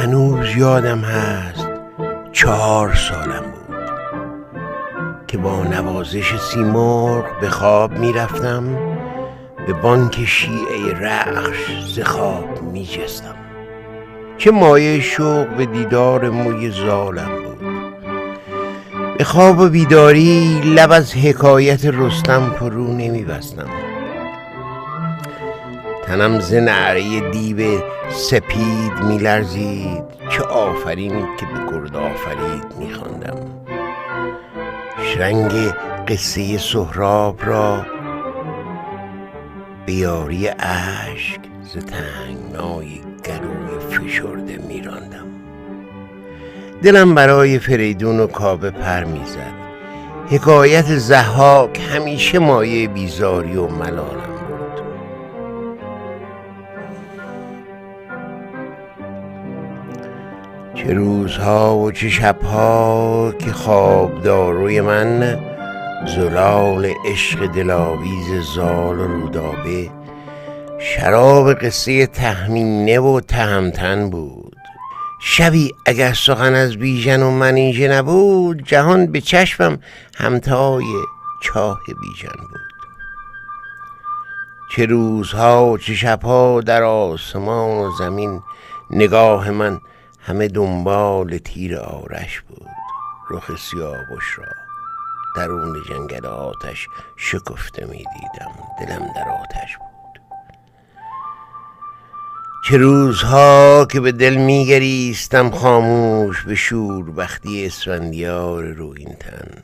هنوز یادم هست 4 سالم بود که با نوازش سیمرغ به خواب میرفتم، به بانک شیعه رخش ز خواب میجستم. چه مایه شوق به دیدار موی زالم بود. به خواب و بیداری لب از حکایت رستم فرو نمیبستم. تنم ز نعره دیو سپید میلرزید، چه آفرین که به گرد آفرید میخواندم. شرنگ قصه سهراب را به یاری اشک ز تنگنای گلوی فشرده میراندم. دلم برای فریدون و کابه پر میزد. حکایت ضحاک همیشه مایه بیزاری و ملالم بود. چه روزها و چه شبها که خوابداروی من زلال عشق دلاویز زال و رودابه شراب قصه تهمینه و تهمتن بود. شبی اگر سخن از بیژن و منیژه نبود، جهان به چشمم همتای چاه بیژن بود. چه روزها و چه شبها در آسمان و زمین نگاه من همه دنبال تیر آرش بود. رخ سیاوش را درون جنگل آتش شکفته می دیدم، دلم در آتش بود. چه روزها که به دل می گریستم خاموش به شوربختی اسفندیار رویین تن.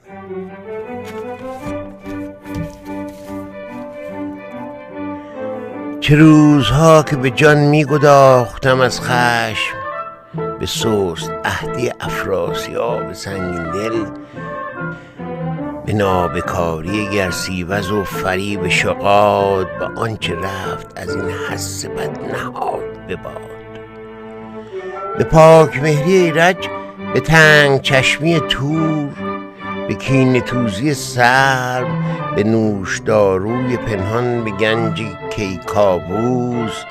چه روزها که به جان می گداختم از خشم به سست عهدی افراسیاب سنگین دل، به نابکاری گرسیوز و فریب شغاد، به آنچه رفت از این حس بد نهاد به باد. به پاک مهری ایرج، به تنگ چشمی تور، به کینه توزی سرو، به نوشداروی پنهان، به گنج کیکاووس،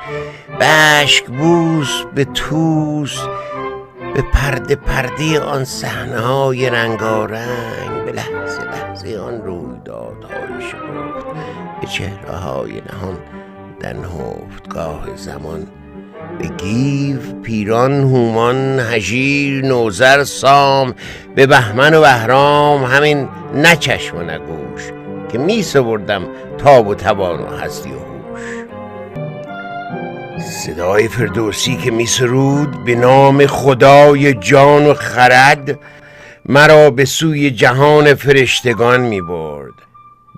به اشکبوس، به توس، به پرده پرده آن صحنه‌های رنگارنگ، به لحظه لحظه آن رویدادهای شگفت، به چهره‌های نهان در نهفتگاه زمان، به گیو، پیران، هومان، هژیر، نوذر، سام، به بهمن و بهرام، همین نه چشم و نه گوش که می سپردم تاب و توان و هستی و هوش. صدای فردوسی که می سرود به نام خدای جان و خرد، مرا به سوی جهان فرشتگان می برد.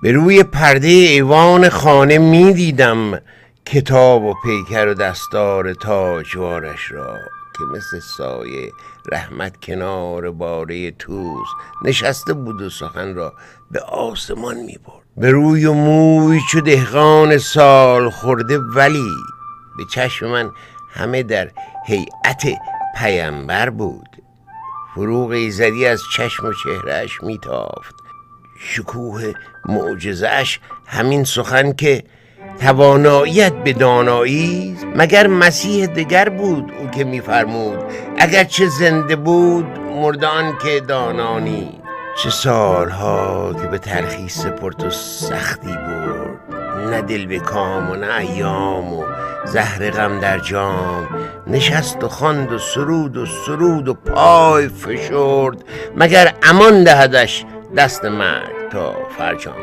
به روی پرده ایوان خانه می دیدم کتاب و پیکر و دستار تاجوارش را که مثل سایه رحمت کنار باره توس نشسته بود و سخن را به آسمان می برد. به روی و موی چو دهقان سال خورده، ولی به چشم من همه در هیئت پیمبر بود. فروغ ایزدی از چشم و چهرهش می تافت. شکوه معجزه‌اش همین سخن که تواناییت به دانایی، مگر مسیح دگر بود او که می‌فرمود اگرچه زنده بود مرده آن که دانانی. چه سالها که به تلخی سپرد و سختی برد، نه دل به کام و نه ایام و زهر غم در جام، نشست و خواند و سرود و پای فشرد، مگر امان دهدش دست مرگ تا فرجام.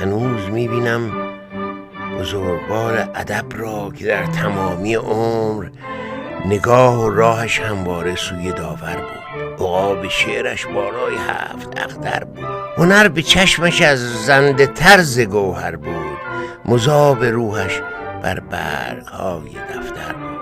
هنوز می‌بینم بزرگوار ادب را که در تمامی عمر نگاه و راهش همواره سوی داور بود. عقاب شعرش بالای 7 اختر بود. هنر به چشمش از زنده طرز گوهر بود. مذاب روحش بر برگ‌های دفتر بود.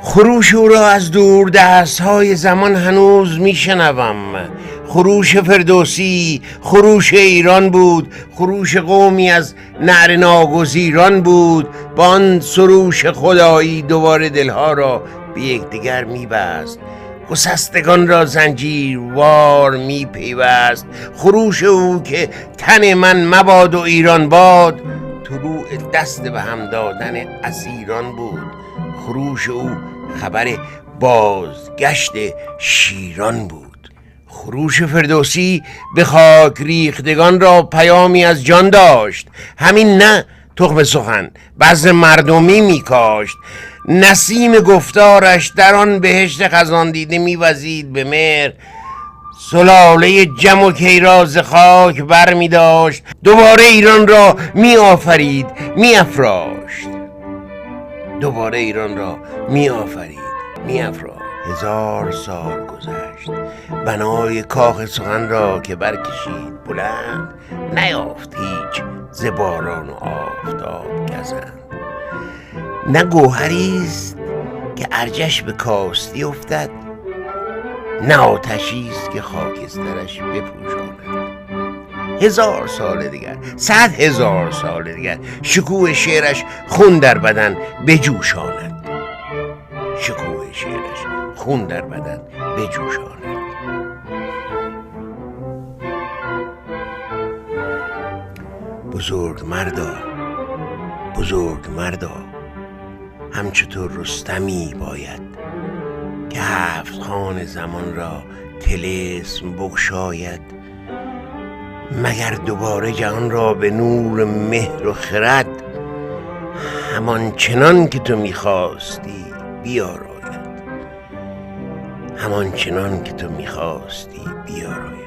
خروش او را از دور دست‌های زمان هنوز میشنوم. خروش فردوسی خروش ایران بود، خروش قومی از نعره ناگزیران بود. با آن سروش خدایی دوباره دلها را به یکدیگر میبست. گسستگان را زنجیر وار می پیوست. خروش او که تن من مباد و ایران باد، طلوع دست به هم دادن اسیران بود. خروش او خبر بازگشت شیران بود. خروش فردوسی به خاک ریختگان را پیامی از جان داشت. همین نه تخم سخن بذر مردمی می کاشت. نسیم گفتارش در آن بهشت خزان دیده می وزید به مهر. سلاله جم و کیراز خاک بر می داشت. دوباره ایران را می آفرید می افراشت. دوباره ایران را می آفرید می افراشت. 1000 سال گذشت، بنای کاخ سخن را که برکشید بلند، نیافت هیچ ز باران و آفتاب گزند. نه گوهریست که ارجش به کاستی افتد، نه آتشیست که خاکسترش بپوشاند. 1000 سال دیگر، 100,000 سال دیگر، شکوه شعرش خون در بدن بجوشاند. شکوه شعرش خون در بدن بجوشاند. بزرگ مردا، همچو تو رستمی باید که 7 خوان زمان را طلسم بگشاید. مگر دوباره جهان را به نور مهر و خرد، همان چنان که تو میخواستی بیاراید. همان چنان که تو میخواستی بیاراید.